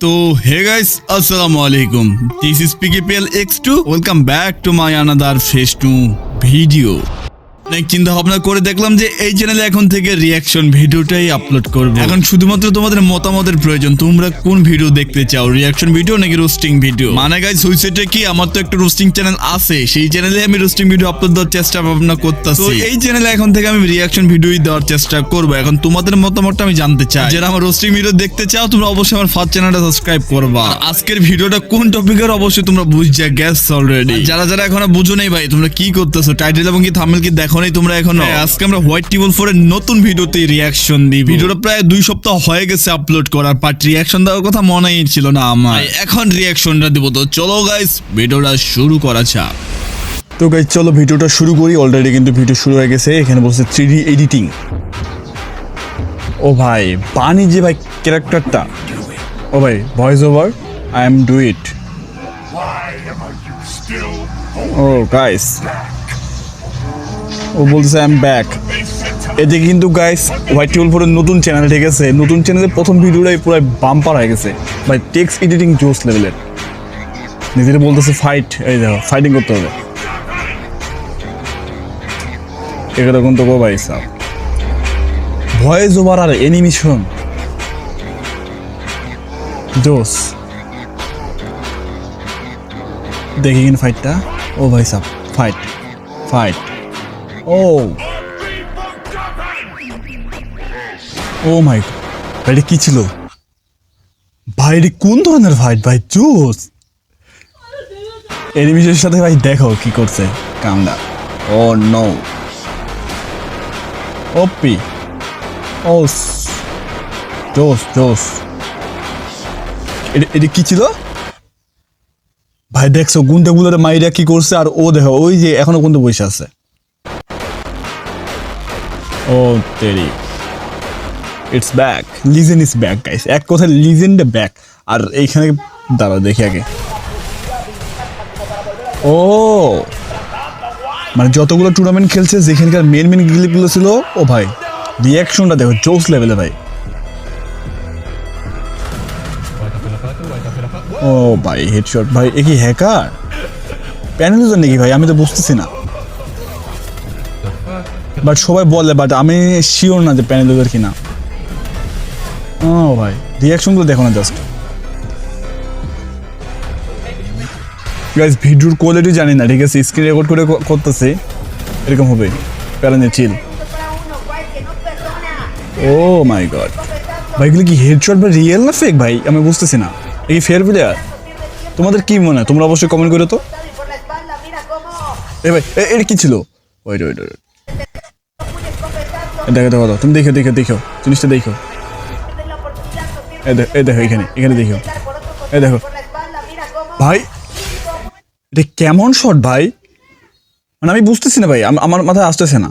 তো hey guys আসসালামু আলাইকুম, this is PKPL X2, welcome back to my another face 2 video. অনেক চিন্তা ভাবনা করে দেখলাম যে এই চ্যানেলে এখন থেকে রিয়াকশন ভিডিওটাই আপলোড করব। এখন শুধুমাত্র তোমাদের মতামতের প্রয়োজন, তোমরা কোন ভিডিও দেখতে চাও, রিয়াকশন ভিডিও নাকি রোস্টিং ভিডিও। মানে গাইস হইছেটা কি, আমার তো একটা রোস্টিং চ্যানেল আছে, সেই চ্যানেলে আমি রোস্টিং ভিডিও আপলোড দেওয়ার চেষ্টা ভাবনা করতেছি। তো এই চ্যানেলে এখন থেকে আমি রিয়াকশন ভিডিওই দেওয়ার চেষ্টা করব। এখন তোমাদের মতামতটা আমি জানতে চাই। যারা আমার রোস্টিং ভিডিও দেখতে চাও তোমরা অবশ্যই আমার ফার্স্ট চ্যানেলটা সাবস্ক্রাইব করবা। আজকের ভিডিওটা কোন টপিকের অবশ্যই তোমরা বুঝছা গ্যাস অলরেডি। যারা যারা এখনো বুঝো নাই ভাই, তোমরা কি করতেছো, টাইটেল এবং কি থাম্বনেল কি দেখো নাই তোমরা এখনো? আজকে আমরা হোয়াইট টেবল 4 এর নতুন ভিডিওতে রিয়াকশন দিই। ভিডিওটা প্রায় 2 সপ্তাহ হয়ে গেছে আপলোড করার, বাট রিয়াকশন দেওয়ার কথা মনেই ছিল না আমার। এখন রিয়াকশনটা দিব। তো চলো গাইস ভিডিওটা শুরু করা যাক। তো গাইস চলো ভিডিওটা শুরু করি। অলরেডি কিন্তু ভিডিও শুরু হয়ে গেছে। এখানে বলছে 3D এডিটিং। ও ভাই পানি যে ভাই ক্যারেক্টারটা, ও ভাই voice over I am do it. ও গাইস ও বলতেছে আই এম ব্যাক। এদিকে কিন্তু গাইস হোয়াইট টেবল 4 এর নতুন চ্যানেল, ঠিক আছে? নতুন চ্যানেলের প্রথম ভিডিওটাই পুরো বাম্পার হয়ে গেছে ভাই। টেক্সট এডিটিং জোস লেভেলের। নিজেরা বলতেছে ফাইট, এই দেখো ফাইটিং করতে হবে। এরকম তো ভাই সাব ভয়েস ওভার আর অ্যানিমেশন জোস। দেখি কিন ফাইটটা। ও ভাই sub fight fight. O O my god, এটা কি ছিল ভাই? এটা কোন ধরনের ফাইট ভাই? জোস অ্যানিমেশনের সাথে ভাই দেখো কি করছে কামটা। ও নো ওপি। ও জোস জোস। এটা কি ছিল ভাই? দেখছো গুন্ডাগুলোর মাইরা কি করছে? আর ও দেখো ওই যে এখনো কিন্তু বসে আছে। ও তেরি, it's back, legend is back guys. এক কথায় লিজেন্ড ব্যাক। আর এইখানে দাঁড়াও দেখি আগে। ও মানে যতগুলো টুর্নামেন্ট খেলছে যেখানকার মেন মেন ক্লিপগুলো ছিল, ও ভাই রিয়াকশনটা দেখো জোস লেভেলে ভাই। ও ভাই হেডশট ভাই। এ কি হ্যাকার প্যানেলিজম নাকি ভাই? আমি তো বুঝতেছি না, বাট সবাই বলে, বাট আমি শিওর না যে প্যানেলিজম কিনা। ও ভাই রিয়াকশনগুলো দেখো না জাস্ট। গাইস ভিডিওর কোয়ালিটি জানি না, ঠিক আছে? স্ক্রিন রেকর্ড করে করতেছে, এরকম হবে প্যারানে চিল। ও মাই গড ভাই, এগুলো কি হেডশট বা রিয়েল না ফেক ভাই? আমি বুঝতেছি না। এই ফেয়ার প্লেয়ার তোমাদের কি মনে হয়? তোমরা অবশ্যই কমেন্ট করে তো। এ ভাই এটা কি ছিল? ওয়েট ওয়েট ওয়েট, দেখো দেখো তুমি দেখো দেখো দেখো জিনিসটা দেখো। এই দেখো এখানে এখানে দেখো, এই দেখো ভাই এটা কেমন শট ভাই? মানে আমি বুঝতেছি না ভাই, আমার মাথায় আসতেছে না।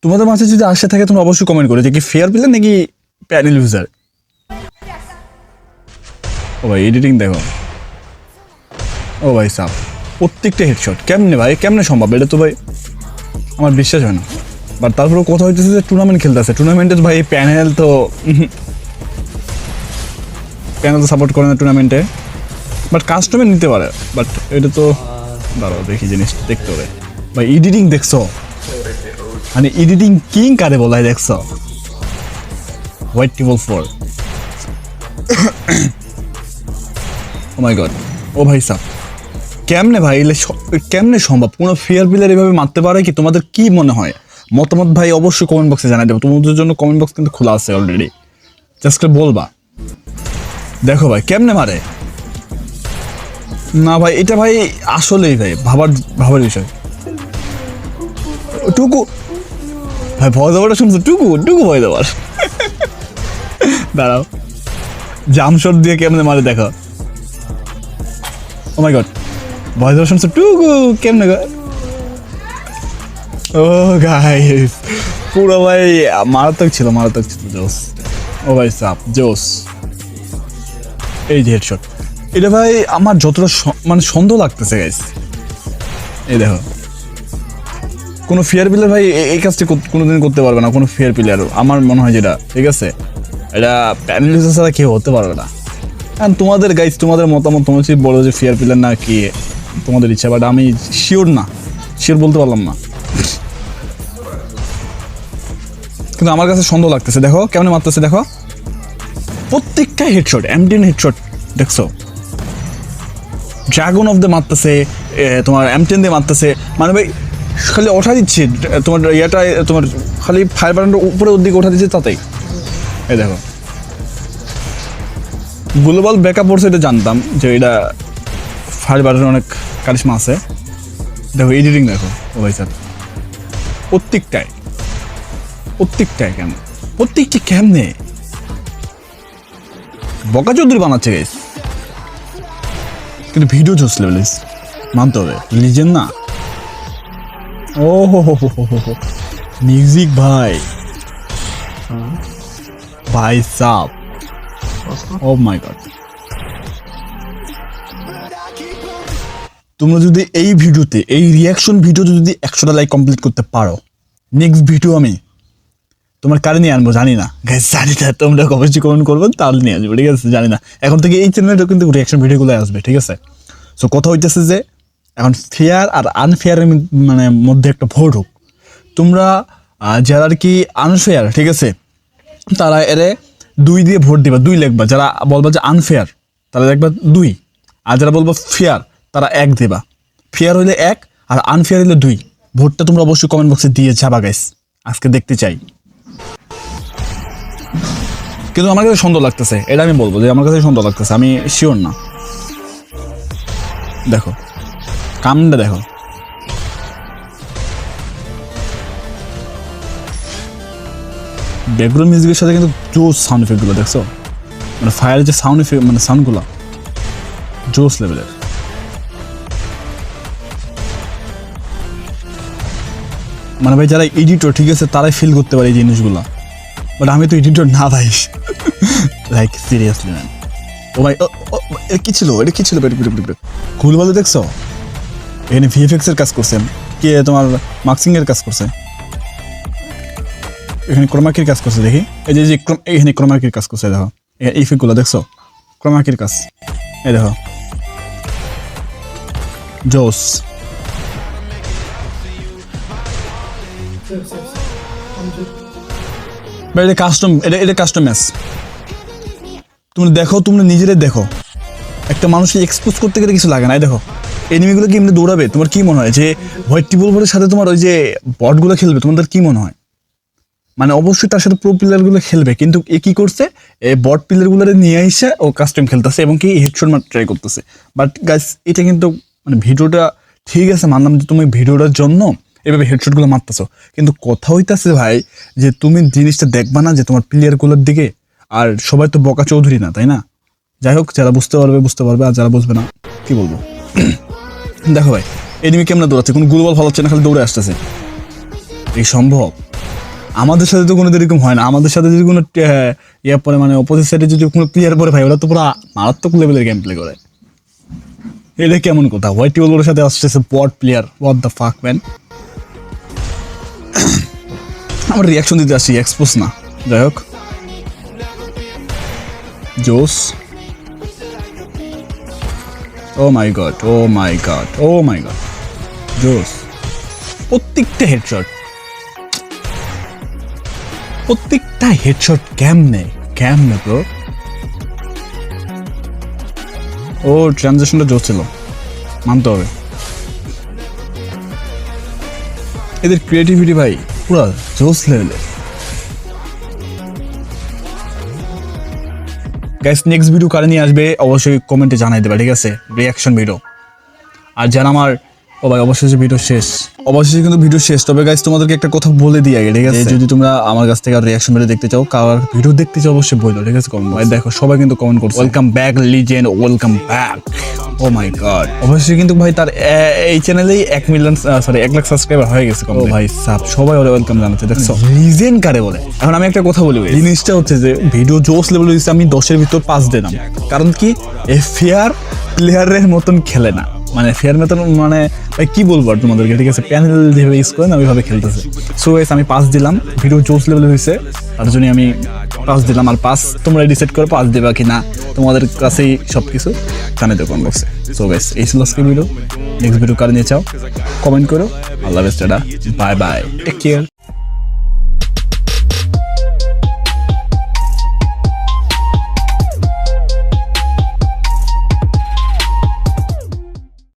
তোমাদের মাঝে যদি আসে থাকে তোমরা অবশ্যই কমেন্ট করো যে কি ফেয়ার প্লেয়ার নাকি প্যানেল ইউজার। ও ভাই এডিটিং দেখো। ও ভাই সাপ প্রত্যেকটা হেডশট কেমনে ভাই, কেমনে সম্ভব? এটা তো ভাই আমার বিশ্বাস হয় না। বাট তারপরে কথা হইতেছে যে টুর্নামেন্ট খেলতেছে, টুর্নামেন্টে ভাই প্যানেল তো প্যানেল তো সাপোর্ট করে না টুর্নামেন্টে, বাট কাস্টমে নিতে পারে। বাট এটা তো দাঁড়াও দেখি জিনিস দেখতে হবে ভাই। এডিটিং দেখছো মানে এডিটিং কিং কারে বলা হয় দেখছো? White table 4। O my god. ও ভাই সাহ কেমনে ভাই কেমনে সম্ভব? কোনো ফেয়ার প্লেয়ার এভাবে মারতে পারে কি? তোমাদের কি মনে হয়? মতামত ভাই অবশ্যই কমেন্ট বক্সে জানাই দেবো। তোমাদের জন্য কমেন্ট বক্স কিন্তু খোলা আছে অলরেডি, জাস্ট বলবা। দেখো ভাই কেমনে মারে না ভাই, এটা ভাই আসলেই ভাই ভাবার বিষয়। টুকু ভাই ভয় দেওয়াটা শুনছো? টুকু টুকু ভয় দেওয়ার। দাঁড়াও জামশট দিয়ে কেমনে মারে দেখো। ও মাই গড ভয় দেওয়া শুনছো? টুকু কেমনে গো? ও গাইস পুরো ভাই মারাত্মক ছিল, মারাত্মক ছিল জোস। ও ভাই সাপ জোস। এই যে হেডশট, এটা ভাই আমার যতটা মানে সন্দেহ লাগতেছে গাইস। এই দেখো কোনো ফেয়ার প্লেয়ার ভাই এই কাজটি কোনোদিন করতে পারবে না, কোনো ফেয়ার প্লেয়ারও আমার মনে হয় যেটা, ঠিক আছে? এটা প্যানেল ইউজার ছাড়া কেউ হতে পারবে না। And তোমাদের গাইস, তোমাদের মতামত, তোমরা যদি বলো যে ফেয়ার প্লেয়ার না কি, তোমাদের ইচ্ছা, বাট আমি শিওর বলতে পারলাম না। কিন্তু আমার কাছে সন্দেহ লাগতেছে, দেখো কেমন মারতেছে, দেখো প্রত্যেকটা হেডশট, M10 হেডশট দেখছো, ড্রাগন অফ দ্য মারতেছে, তোমার M10 দিয়ে মারতেছে, মানে ভাই খালি ওঠা দিচ্ছে তোমার ইয়েটা, তোমার খালি ফায়ার বাটনটা উপরে ওর দিকে ওঠা দিচ্ছে তাতেই। এই দেখো গ্লোবাল ব্যাকআপ পড়ছে, এটা জানতাম যে এটা ফায়ার বাটনে অনেক কারিশমা আছে। দেখো এডিটিং দেখো, ও ভাই স্যার প্রত্যেকটাই কেমনে বকা চৌধুরী বানাচ্ছে গাইস, কিন্তু ভিডিও জোস লেভেলিস মানতে হবে, লিজেন্ড না। ও হো মিউজিক ভাই সাব, ও মাই গড। তোমরা যদি এই ভিডিওতে, এই রিয়াকশন ভিডিওতে যদি 100টা লাইক কমপ্লিট করতে পারো, নেক্সট ভিডিও আমি তোমার কারে নিয়ে আনবো জানি না গাইস, জানি না, তোমরা অবশ্যই কমেন্ট করবে তাহলে নিয়ে আসবো, ঠিক আছে? জানি না, এখন থেকে এই চ্যানেলে কিন্তু রিয়াকশন ভিডিওগুলো আসবে, ঠিক আছে? সো কথা হইতেছে যে এখন ফেয়ার আর আনফেয়ারের মানে মধ্যে একটা ভোট হোক। তোমরা যারা আর কি আনফেয়ার, ঠিক আছে, তারা এরে 2 দিয়ে ভোট দিবা, 2 লিখবা। যারা বলবা যে আনফেয়ার তারা লিখবা 2, আর যারা বলবা ফেয়ার তারা 1 দিবা। ফেয়ার হইলে 1 আর আনফেয়ার হইলে 2। ভোটটা তোমরা অবশ্যই কমেন্ট বক্সে দিয়ে যাবা গাইস, আজকে দেখতে চাই। কিন্তু আমার কাছে সন্দেহ লাগতেছে, এটা আমি বলবো যে আমার কাছে সন্দেহ লাগতেছে, আমি শিওর না। দেখো কামটা দেখো, ব্যাকগ্রাউন্ড মিউজিকের সাথে কিন্তু জোস সাউন্ড এফেক্টগুলো দেখছো, মানে ফায়ারের যে সাউন্ড এফেক্ট, মানে সাউন্ডগুলো জোস লেভেলের। মানে ভাই যারা এডিটর, ঠিক আছে, তারাই ফিল করতে পারে এই জিনিসগুলো, বাট আমি তো এডিটর না ভাই, লাইক সিরিয়াসলি ম্যান। ও ভাই এটা কি ছিল খুল বলে দেখছো, এখানে ভিএফএক্স এর কাজ করছে, কে তোমার মার্কসিং এর কাজ করছে, এখানে ক্রোমাকির কাজ করছে, দেখি এই যে এখানে ক্রোমাকির কাজ করছে, দেখো এই ইফেক্টগুলো দেখছো, ক্রোমাকির কাজ, এই দেখো জোস। এটা কাস্টম, এটা কাস্টম ম্যাচ। তোমরা দেখো, তোমরা নিজেরাই দেখো, একটা মানুষকে এক্সপোজ করতে গেলে কিছু লাগে না। দেখো এনিমিগুলো কি এমনি দৌড়াবে, তোমার কি মনে হয় যে হোয়াইট টিবলভরের সাথে তোমার ওই যে বটগুলো খেলবে, তোমাদের কি মনে হয়? মানে অবশ্যই তার সাথে প্রো প্লেয়ারগুলো খেলবে, কিন্তু এ কি করছে, এই বট প্লেয়ারগুলো নিয়ে এসে ও কাস্টম খেলতেছে এবং কি হেডশট মার ট্রাই করতেছে। বাট গাইস এটা কিন্তু মানে ভিডিওটা ঠিক আছে, মানলাম যে তুমি ভিডিওটার জন্য এভাবে হেডশটগুলো মারতেছো, কিন্তু কথা হইতাছে ভাই যে তুমি জিনিসটা দেখবা না যে তোমার প্লেয়ারগুলোর দিকে, আর সবাই তো বকা চৌধুরী না, তাই না? যাই হোক, যারা বুঝতে পারবে, আর যারা বুঝবে না কি বলবো। দেখো ভাই এনিমি কেমন দৌড়াচ্ছে, কোনো গ্লোবাল ফলাচ্ছে না, খালি দৌড়ে আসতেছে। এই সম্ভব? আমাদের সাথে তো কোনো এরকম হয় না। আমাদের সাথে যদি কোনো ইয়ে পরে, মানে অপোজিট সাইডে যদি কোনো প্লেয়ার পরে, ভাই ওরা তো পুরো মারাত্মক লেভেলের গেম প্লে করে। এটা কেমন কথা, হোয়াইট টিবলের সাথে আসতেছে bot player, what the fuck man. আমার রিয়াকশন দিতে আসছি, এক্সপোজ না। যাই হোক জোস, ও মাই গড জোস। প্রত্যেকটা হেডশট কেমনে ব্রো। ও ট্রানজিশনটা জোস ছিল, মানতে হবে। এদের ক্রিয়েটিভিটি ভাই পুরো জোস লেভেলের। গাইস নেক্সট ভিডিও কারে নিয়ে আসবে অবশ্যই কমেন্টে জানাই দেবা, ঠিক আছে? Reaction video. আর যারা আমার অবশ্যই ভিডিও শেষ, কিন্তু ভিডিও শেষ। তবে গাইস তোমাদেরকে একটা কথা বলে দিই আগে, ঠিক আছে? যদি তোমরা আমার কাছ থেকে রিয়াকশন ভিডিও দেখতে চাও, কার ভিডিও দেখতে চাও, অবশ্যই বলো, ঠিক আছে? কমেন্ট। দেখো সবাই কিন্তু কমেন্ট করছে, welcome back legend, welcome back. Oh my God, অবশ্যই কিন্তু ভাই তার এই চ্যানেলেই 1 লাখ সাবস্ক্রাইবার হয়ে গেছে। ও ভাই সাব, সবাই ওরে ওয়েলকাম জানাচ্ছে। দেখছো লিজেন্ড কারে বলে। এখন আমি একটা কথা বলি, জিনিসটা হচ্ছে যে ভিডিও জোস লেভেল হয়েছে, আমি 10-এর ভিতর 5 দিলাম। কারণ কি, ফেয়ার প্লেয়ারের মতন খেলে না, মানে ফেয়ার মতন, মানে ভাই কি বলবো আর তোমাদেরকে, ঠিক আছে? প্যানেল যেভাবে ইউজ করে না ওইভাবে খেলতেছে। সো গাইস আমি 5 দিলাম, ভিডিও জোস লেভেল হয়েছে। তার জন্য আমি পাস দিলাম। আর পাস তোমরা ডিসাইড করো পাস দেবা কি না, তোমাদের কাছেই সব কিছু জানাতে কমেন্ট বক্সে। সো গাইস, এই ছিল আজকের ভিডিও। নেক্সট ভিডিও কার নিয়ে চাও কমেন্ট করো। আল্লাহ হাফেজ, tata, bye bye, take care.